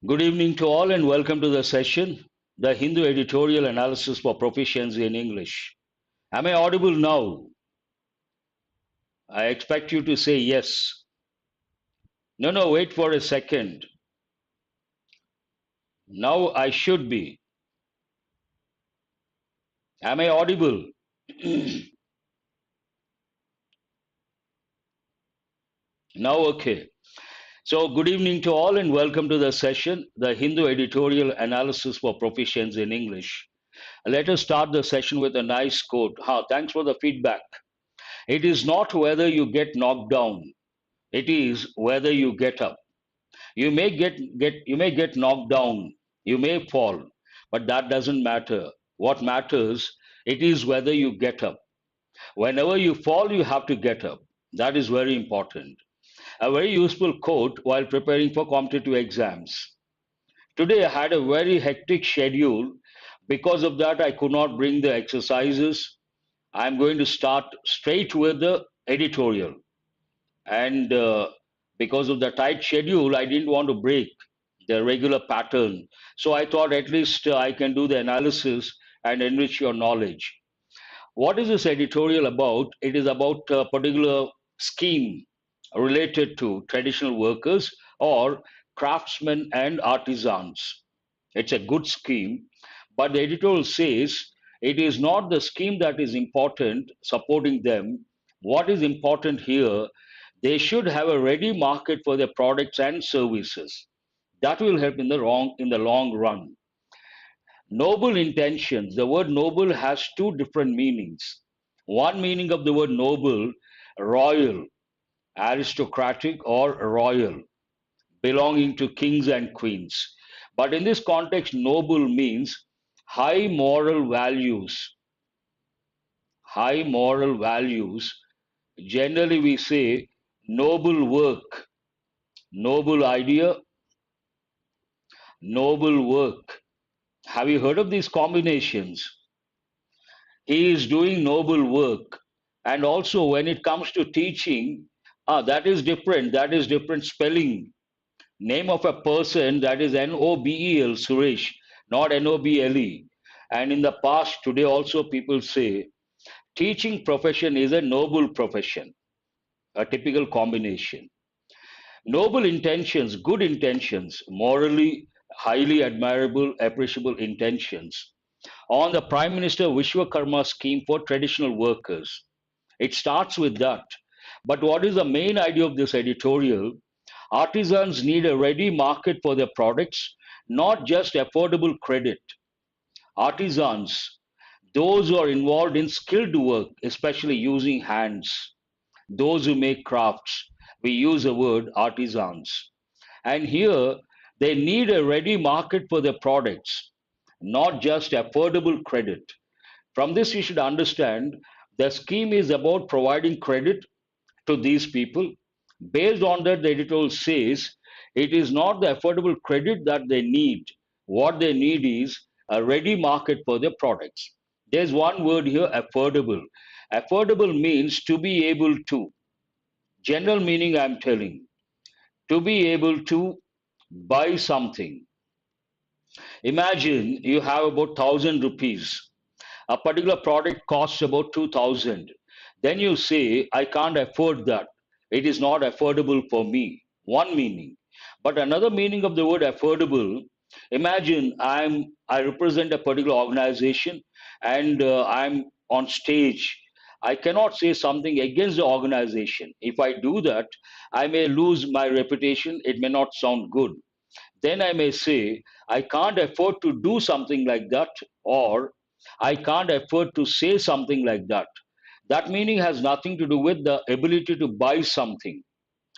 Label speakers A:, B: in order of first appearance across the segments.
A: Good evening to all and welcome to the session, the Hindu Editorial Analysis for Proficiency in English. Am I audible now? I expect you to say yes. No, wait for a second. Now I should be. Am I audible? Now, okay. So, good evening to all and welcome to the session, the Hindu Editorial Analysis for Proficiency in English. Let us start the session with a nice quote. Thanks for the feedback. It is not whether you get knocked down, it is whether you get up. You may get knocked down, you may fall, but that doesn't matter. What matters it is whether you get up. Whenever you fall, you have to get up. That is very important. A very useful quote while preparing for competitive exams. Today I had a very hectic schedule. Because of that, I could not bring the exercises. I'm going to start straight with the editorial. And because of the tight schedule, I didn't want to break the regular pattern. So I thought at least I can do the analysis and enrich your knowledge. What is this editorial about? It is about a particular scheme related to traditional workers or craftsmen and artisans. It's a good scheme, but the editorial says it is not the scheme that is important, supporting them. What is important here, they should have a ready market for their products and services. That will help in the long run. Noble intentions. The word noble has two different meanings. One meaning of the word noble, royal, aristocratic, or royal, belonging to kings and queens. But in this context, noble means high moral values. High moral values. Generally, we say noble work, noble idea, noble work. Have you heard of these combinations? He is doing noble work. And also, when it comes to teaching, that is different. That is different spelling. Name of a person, that is Nobel, Suresh, not Noble. And in the past, today also, people say teaching profession is a noble profession, a typical combination. Noble intentions, good intentions, morally highly admirable, appreciable intentions on the Prime Minister Vishwakarma scheme for traditional workers. It starts with that. But what is the main idea of this editorial? Artisans need a ready market for their products, not just affordable credit. Artisans, those who are involved in skilled work, especially using hands, those who make crafts, we use the word artisans. And here, they need a ready market for their products, not just affordable credit. From this, you should understand the scheme is about providing credit to these people. Based on that, the editorial says it is not the affordable credit that they need. What they need is a ready market for their products. There's one word here, affordable. Affordable means to be able to. General meaning I'm telling. To be able to buy something. Imagine you have about 1,000 rupees. A particular product costs about 2,000. Then you say, I can't afford that. It is not affordable for me. One meaning. But another meaning of the word affordable, imagine I represent a particular organization and I'm on stage. I cannot say something against the organization. If I do that, I may lose my reputation. It may not sound good. Then I may say, I can't afford to do something like that, or I can't afford to say something like that. That meaning has nothing to do with the ability to buy something,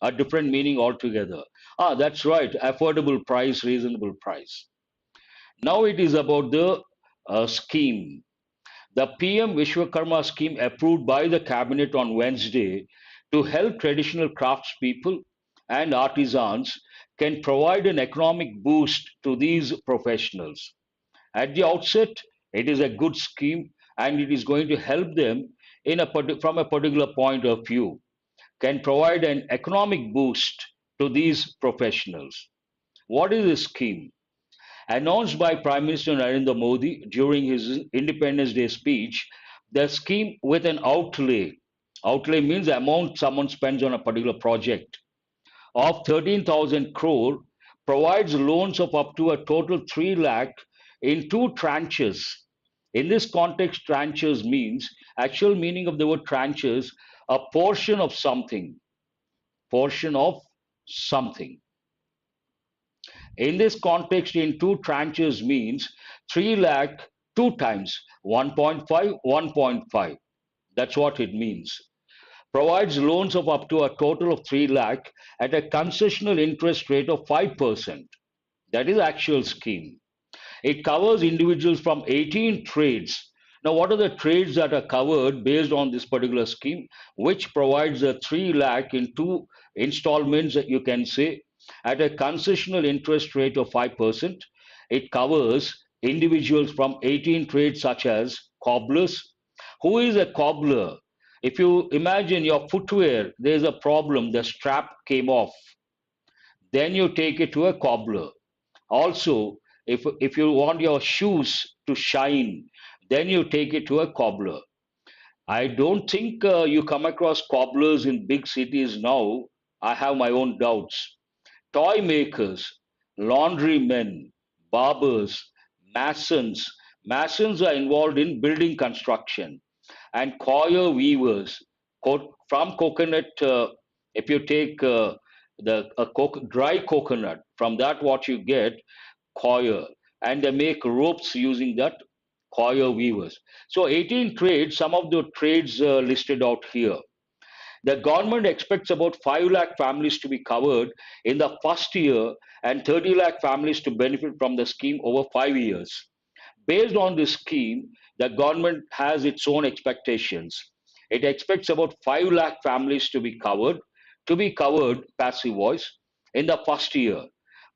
A: a different meaning altogether. That's right, affordable price, reasonable price. Now it is about the scheme. The PM Vishwakarma scheme approved by the cabinet on Wednesday to help traditional craftspeople and artisans can provide an economic boost to these professionals. At the outset, it is a good scheme and it is going to help them from a particular point of view, can provide an economic boost to these professionals. What is this scheme? Announced by Prime Minister Narendra Modi during his Independence Day speech, the scheme with an outlay means the amount someone spends on a particular project, of 13,000 crore provides loans of up to a total 3 lakh in two tranches. In this context, tranches means, actual meaning of the word tranches, a portion of something. In this context, in two tranches means 3 lakh two times 1.5, 1.5. That's what it means. Provides loans of up to a total of 3 lakh at a concessional interest rate of 5%. That is actual scheme. It covers individuals from 18 trades. Now, what are the trades that are covered based on this particular scheme, which provides a 3 lakh in two installments, that you can say, at a concessional interest rate of 5%? It covers individuals from 18 trades such as cobblers. Who is a cobbler? If you imagine your footwear, there's a problem, the strap came off, then you take it to a cobbler. Also, if you want your shoes to shine, then you take it to a cobbler. I don't think you come across cobblers in big cities now. I have my own doubts. Toy makers, laundrymen, barbers, masons. Masons are involved in building construction, and coir weavers from coconut. If you take dry coconut, from that what you get coir, and they make ropes using that coir weavers. So 18 trades, some of the trades listed out here. The government expects about 5 lakh families to be covered in the first year and 30 lakh families to benefit from the scheme over 5 years. Based on this scheme, the government has its own expectations. It expects about 5 lakh families to be covered, passive voice, in the first year,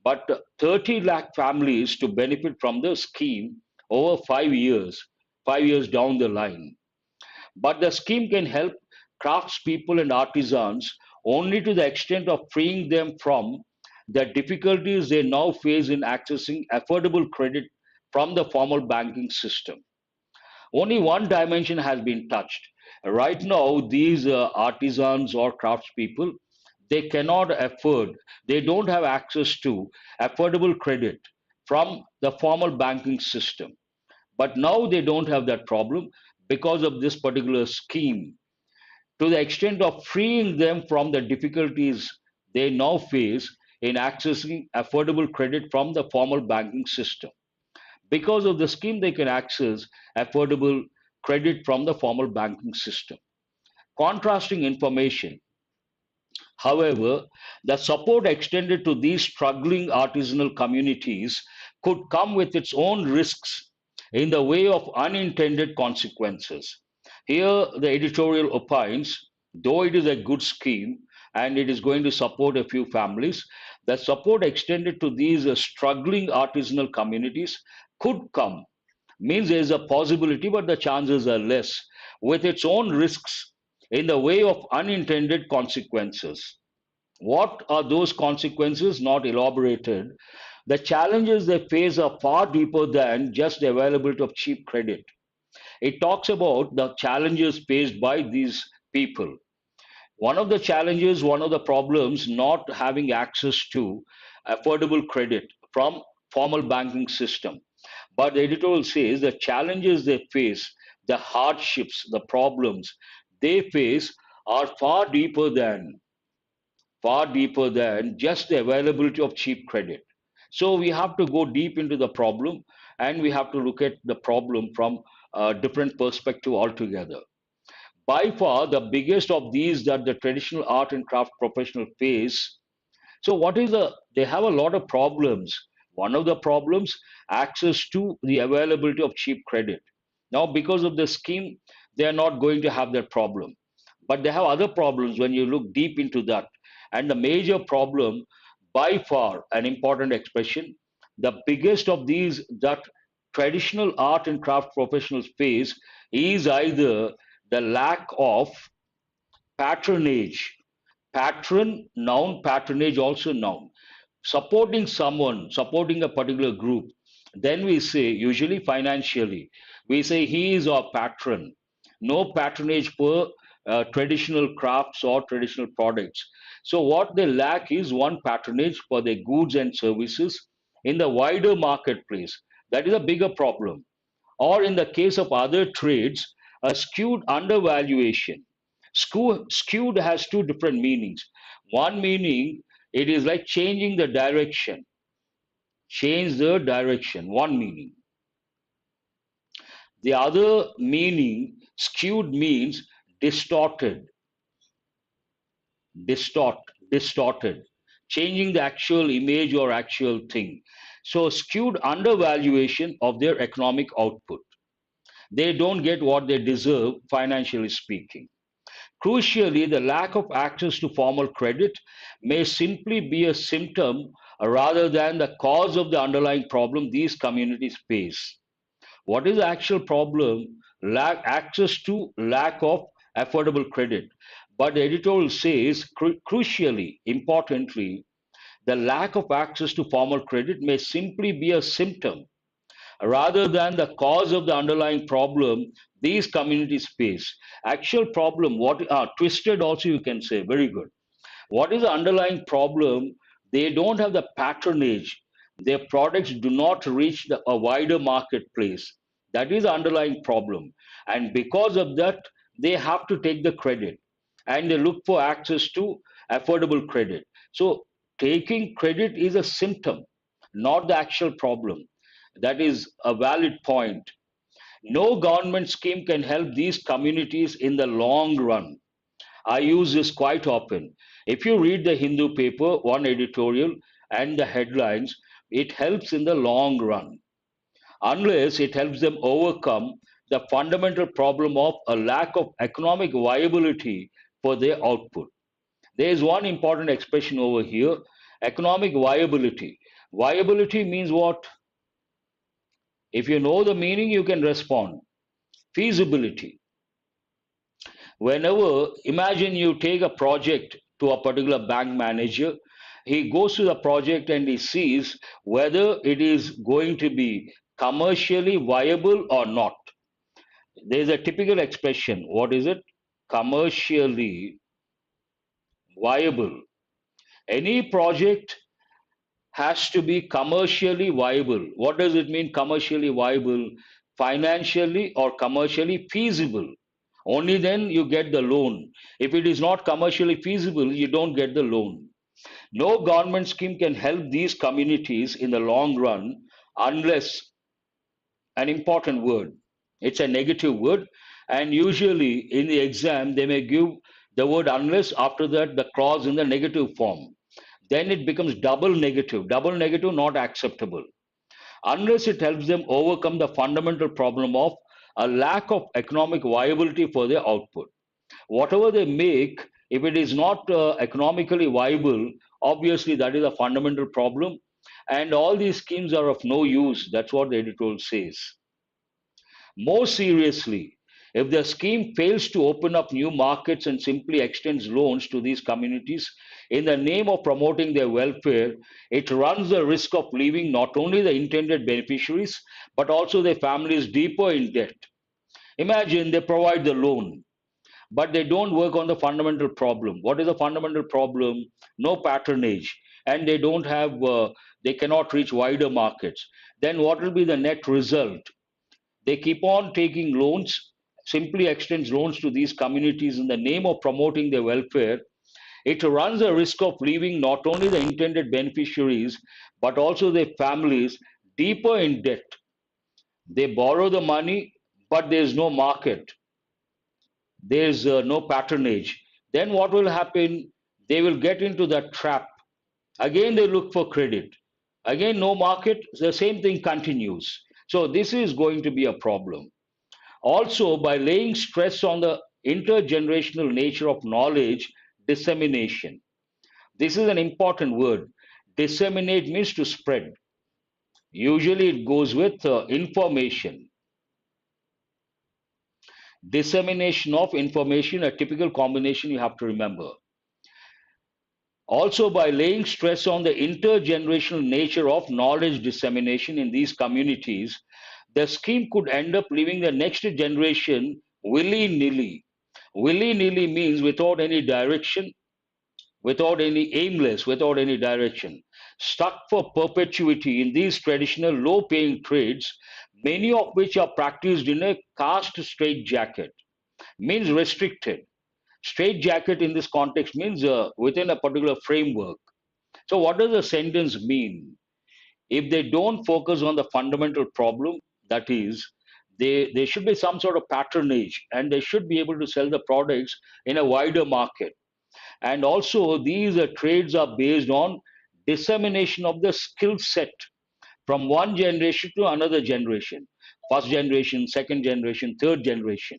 A: but 30 lakh families to benefit from the scheme over 5 years down the line. But the scheme can help craftspeople and artisans only to the extent of freeing them from the difficulties they now face in accessing affordable credit from the formal banking system. Only one dimension has been touched. Right now, these artisans or craftspeople, they cannot afford, they don't have access to affordable credit from the formal banking system. But now they don't have that problem because of this particular scheme, to the extent of freeing them from the difficulties they now face in accessing affordable credit from the formal banking system. Because of the scheme, they can access affordable credit from the formal banking system. Contrasting information, however, the support extended to these struggling artisanal communities could come with its own risks in the way of unintended consequences. Here, the editorial opines, though it is a good scheme and it is going to support a few families, the support extended to these struggling artisanal communities could come, means there is a possibility, but the chances are less, with its own risks in the way of unintended consequences. What are those consequences? Not elaborated. The challenges they face are far deeper than just the availability of cheap credit. It talks about the challenges faced by these people. One of the challenges, one of the problems, not having access to affordable credit from formal banking system. But the editorial says the challenges they face, the hardships, the problems they face are far deeper than just the availability of cheap credit. So we have to go deep into the problem, and we have to look at the problem from a different perspective altogether. By far, the biggest of these that the traditional art and craft professional face. So, what is the? They have a lot of problems. One of the problems, access to the availability of cheap credit. Now, because of the scheme, they are not going to have that problem. But they have other problems when you look deep into that. And the major problem, by far, an important expression, the biggest of these that traditional art and craft professionals face is either the lack of patronage. Patron, noun, patronage, also noun. supporting someone, supporting a particular group, then we say, usually financially, we say he is our patron. No patronage per traditional crafts or traditional products. So, what they lack is one patronage for their goods and services in the wider marketplace. That is a bigger problem. Or in the case of other trades, a skewed undervaluation. Skewed has two different meanings. One meaning, it is like changing the direction, change the direction, one meaning. The other meaning, skewed means distorted, distort, distorted, changing the actual image or actual thing. So, skewed undervaluation of their economic output. They don't get what they deserve, financially speaking. Crucially, the lack of access to formal credit may simply be a symptom rather than the cause of the underlying problem these communities face. What is the actual problem? Lack access to lack of affordable credit. But the editorial says, crucially, importantly, the lack of access to formal credit may simply be a symptom rather than the cause of the underlying problem these communities face. Actual problem, what twisted also you can say, very good. What is the underlying problem? They don't have the patronage. Their products do not reach a wider marketplace. That is the underlying problem. And because of that, they have to take the credit and they look for access to affordable credit. So, taking credit is a symptom, not the actual problem. That is a valid point. No government scheme can help these communities in the long run. I use this quite often. If you read the Hindu paper, one editorial, and the headlines, it helps in the long run, unless it helps them overcome the fundamental problem of a lack of economic viability for their output. There is one important expression over here, economic viability. Viability means what? If you know the meaning, you can respond. Feasibility. Whenever, imagine you take a project to a particular bank manager, he goes to the project and he sees whether it is going to be commercially viable or not. There is a typical expression. What is it? Commercially viable. Any project has to be commercially viable. What does it mean, commercially viable? Financially or commercially feasible. Only then you get the loan. If it is not commercially feasible, you don't get the loan. No government scheme can help these communities in the long run unless, an important word, it's a negative word, and usually in the exam they may give the word unless, after that the clause in the negative form. Then it becomes double negative. Double negative, not acceptable. Unless it helps them overcome the fundamental problem of a lack of economic viability for their output. Whatever they make, if it is not economically viable, obviously that is a fundamental problem. And all these schemes are of no use. That's what the editorial says. More seriously, if the scheme fails to open up new markets and simply extends loans to these communities in the name of promoting their welfare, it runs the risk of leaving not only the intended beneficiaries but also their families deeper in debt. Imagine they provide the loan, but they don't work on the fundamental problem. What is the fundamental problem? No patronage, and they don't have, they cannot reach wider markets. Then what will be the net result? They keep on taking loans, simply extends loans to these communities in the name of promoting their welfare. It runs the risk of leaving not only the intended beneficiaries, but also their families deeper in debt. They borrow the money, but there's no market, there's no patronage. Then what will happen? They will get into that trap. Again, they look for credit. Again, no market, the same thing continues. So, this is going to be a problem. Also, by laying stress on the intergenerational nature of knowledge dissemination. This is an important word. Disseminate means to spread. Usually, it goes with information. Dissemination of information, a typical combination you have to remember. Also, by laying stress on the intergenerational nature of knowledge dissemination in these communities, the scheme could end up leaving the next generation willy nilly. Willy nilly means without any direction, without any aimless, without any direction, stuck for perpetuity in these traditional low paying trades, many of which are practiced in a caste straitjacket, means restricted. Straitjacket in this context means within a particular framework. So, what does the sentence mean? If they don't focus on the fundamental problem, that is, there should be some sort of patronage and they should be able to sell the products in a wider market. And also, these trades are based on dissemination of the skill set from one generation to another generation, first generation, second generation, third generation.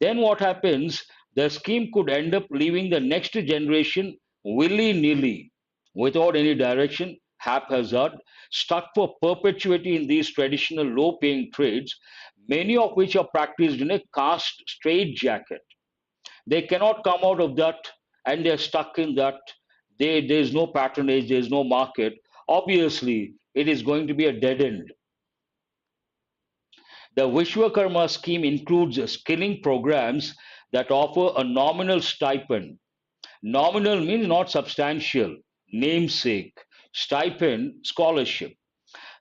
A: Then what happens? The scheme could end up leaving the next generation willy nilly, without any direction, haphazard, stuck for perpetuity in these traditional low paying trades, many of which are practiced in a caste straitjacket. They cannot come out of that and they're stuck in that. There's no patronage, there's no market. Obviously, it is going to be a dead end. The Vishwakarma scheme includes skilling programs that offer a nominal stipend. Nominal means not substantial, namesake, stipend, scholarship.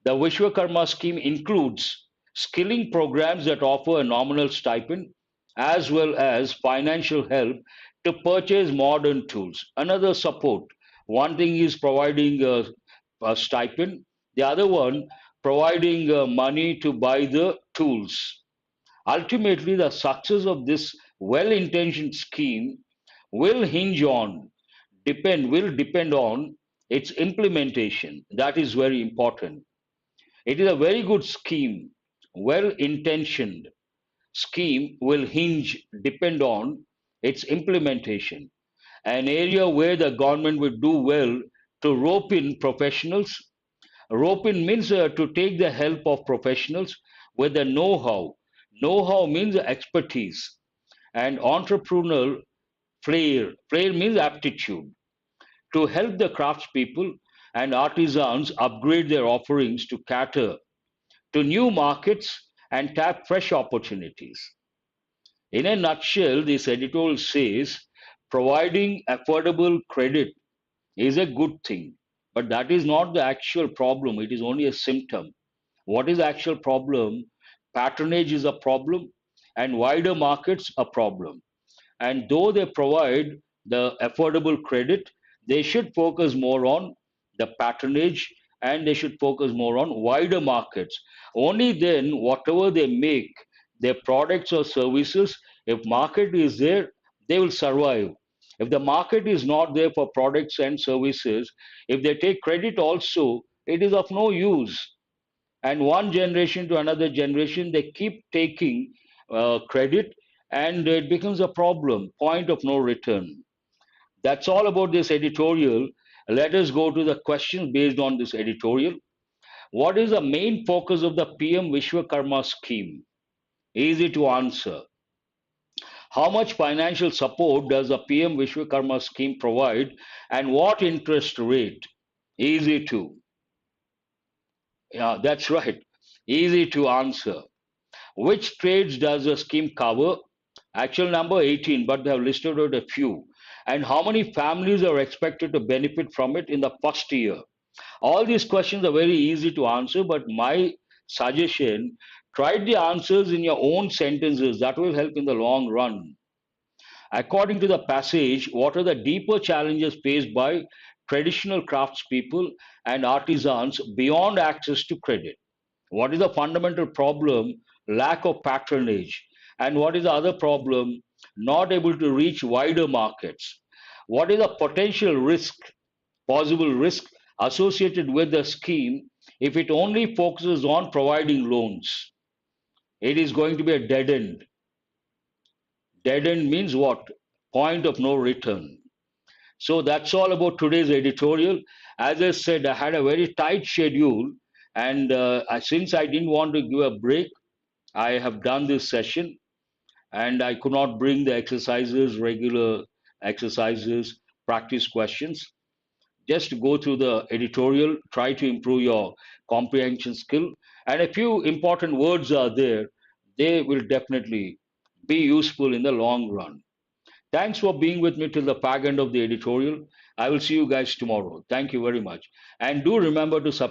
A: The Vishwakarma scheme includes skilling programs that offer a nominal stipend as well as financial help to purchase modern tools. Another support. One thing is providing a stipend, the other one providing money to buy the tools. Ultimately, the success of this well intentioned scheme will hinge on, will depend on its implementation. That is very important. It is a very good scheme, well intentioned scheme will depend on its implementation, an area where the government would do well to rope in professionals. Rope in means to take the help of professionals with the know how. Know how means expertise and entrepreneurial flair. Flair means aptitude to help the craftspeople and artisans upgrade their offerings to cater to new markets and tap fresh opportunities. In a nutshell, this editorial says providing affordable credit is a good thing, but that is not the actual problem. It is only a symptom. What is the actual problem? Patronage is a problem, and wider markets a problem. And though they provide the affordable credit, they should focus more on the patronage and they should focus more on wider markets. Only then, whatever they make, their products or services, if market is there, they will survive. If the market is not there for products and services, if they take credit also, it is of no use. And one generation to another generation, they keep taking credit and it becomes a problem, point of no return. That's all about this editorial. Let us go to the questions based on this editorial. What is the main focus of the PM Vishwakarma scheme? Easy to answer. How much financial support does the PM Vishwakarma scheme provide and what interest rate? Easy to. Yeah, that's right. Easy to answer. Which trades does the scheme cover? Actual number 18, but they have listed out a few. And how many families are expected to benefit from it in the first year? All these questions are very easy to answer, but my suggestion, try the answers in your own sentences. That will help in the long run. According to the passage, what are the deeper challenges faced by traditional craftspeople and artisans beyond access to credit? What is the fundamental problem? Lack of patronage. And what is the other problem? Not able to reach wider markets. What is the potential risk, possible risk associated with the scheme if it only focuses on providing loans? It is going to be a dead end. Dead end means what? Point of no return. So that's all about today's editorial. As I said, I had a very tight schedule, and since I didn't want to give a break, I have done this session, and I could not bring the exercises, regular exercises, practice questions. Just go through the editorial, try to improve your comprehension skill. And a few important words are there, they will definitely be useful in the long run. Thanks for being with me till the fag end of the editorial. I will see you guys tomorrow. Thank you very much. And do remember to subscribe.